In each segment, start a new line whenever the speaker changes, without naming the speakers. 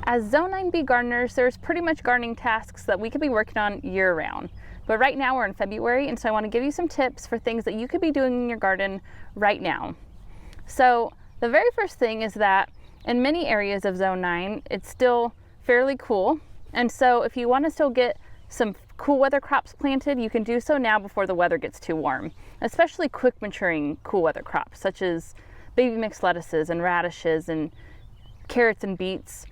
As Zone 9B gardeners, there's pretty much gardening tasks that we could be working on year-round. But right now we're in February, and so I want to give you some tips for things that you could be doing in your garden right now. So the very first thing is that in many areas of Zone 9, it's still fairly cool. And so if you want to still get some cool weather crops planted, you can do so now before the weather gets too warm, especially quick maturing cool weather crops, such as baby mixed lettuces and radishes and carrots and beets.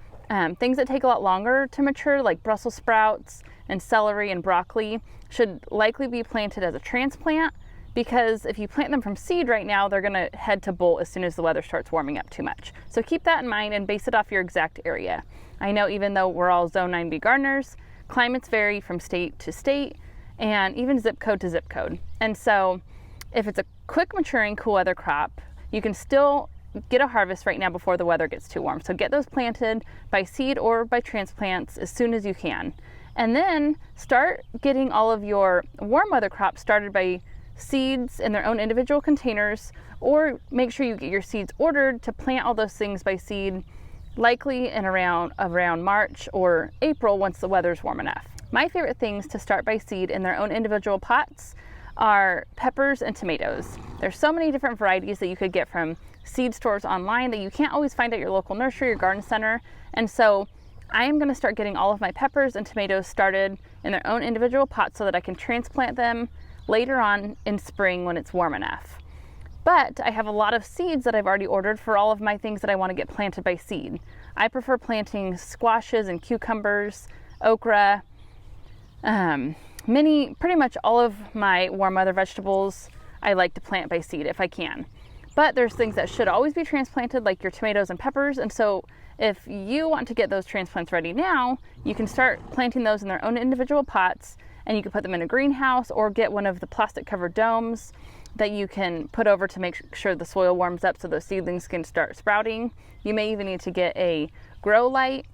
Things that take a lot longer to mature, like Brussels sprouts and celery and broccoli, should likely be planted as a transplant, because if you plant them from seed right now, they're going to head to bolt as soon as the weather starts warming up too much. So keep that in mind and base it off your exact area. I know even though we're all Zone 9B gardeners, climates vary from state to state and even zip code to zip code. And so if it's a quick maturing cool weather crop, you can still get a harvest right now before the weather gets too warm. So get those planted by seed or by transplants as soon as you can. And then start getting all of your warm weather crops started by seeds in their own individual containers, or make sure you get your seeds ordered to plant all those things by seed, likely in around March or April once the weather's warm enough. My favorite things to start by seed in their own individual pots are peppers and tomatoes. There's so many different varieties that you could get from seed stores online that you can't always find at your local nursery or garden center. And so I am going to start getting all of my peppers and tomatoes started in their own individual pots so that I can transplant them later on in spring when it's warm enough. But I have a lot of seeds that I've already ordered for all of my things that I want to get planted by seed. I prefer planting squashes and cucumbers, okra, pretty much all of my warm weather vegetables I like to plant by seed if I can. But there's things that should always be transplanted, like your tomatoes and peppers. And so if you want to get those transplants ready now, you can start planting those in their own individual pots, and you can put them in a greenhouse or get one of the plastic covered domes that you can put over to make sure the soil warms up so those seedlings can start sprouting. You may even need to get a grow light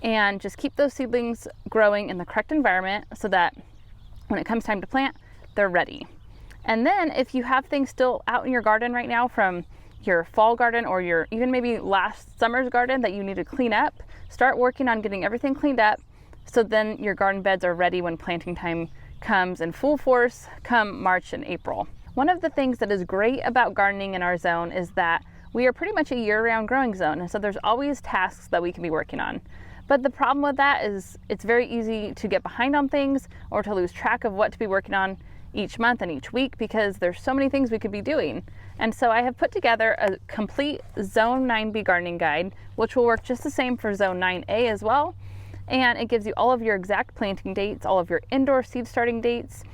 and just keep those seedlings growing in the correct environment so that when it comes time to plant, they're ready. And then if you have things still out in your garden right now from your fall garden or your even maybe last summer's garden that you need to clean up, start working on getting everything cleaned up so then your garden beds are ready when planting time comes in full force come March and April. One of the things that is great about gardening in our zone is that we are pretty much a year-round growing zone, and so there's always tasks that we can be working on. But the problem with that is it's very easy to get behind on things or to lose track of what to be working on each month and each week because there's so many things we could be doing. And so I have put together a complete Zone 9B gardening guide, which will work just the same for Zone 9A as well. And it gives you all of your exact planting dates, all of your indoor seed starting dates.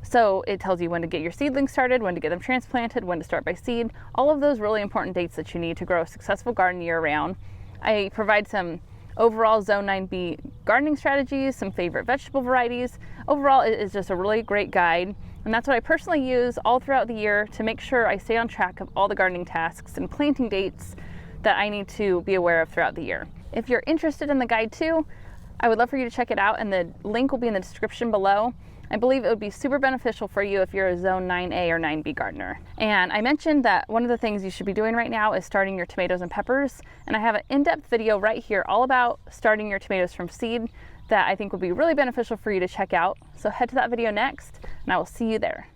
So it tells you when to get your seedlings started, when to get them transplanted, when to start by seed, all of those really important dates that you need to grow a successful garden year round. I provide some overall Zone 9B gardening strategies, some favorite vegetable varieties. Overall, it is just a really great guide. And that's what I personally use all throughout the year to make sure I stay on track of all the gardening tasks and planting dates that I need to be aware of throughout the year. If you're interested in the guide too, I would love for you to check it out, and the link will be in the description below. I believe it would be super beneficial for you if you're a Zone 9A or 9B gardener. And I mentioned that one of the things you should be doing right now is starting your tomatoes and peppers. And I have an in-depth video right here all about starting your tomatoes from seed that I think will be really beneficial for you to check out. So head to that video next, and I will see you there.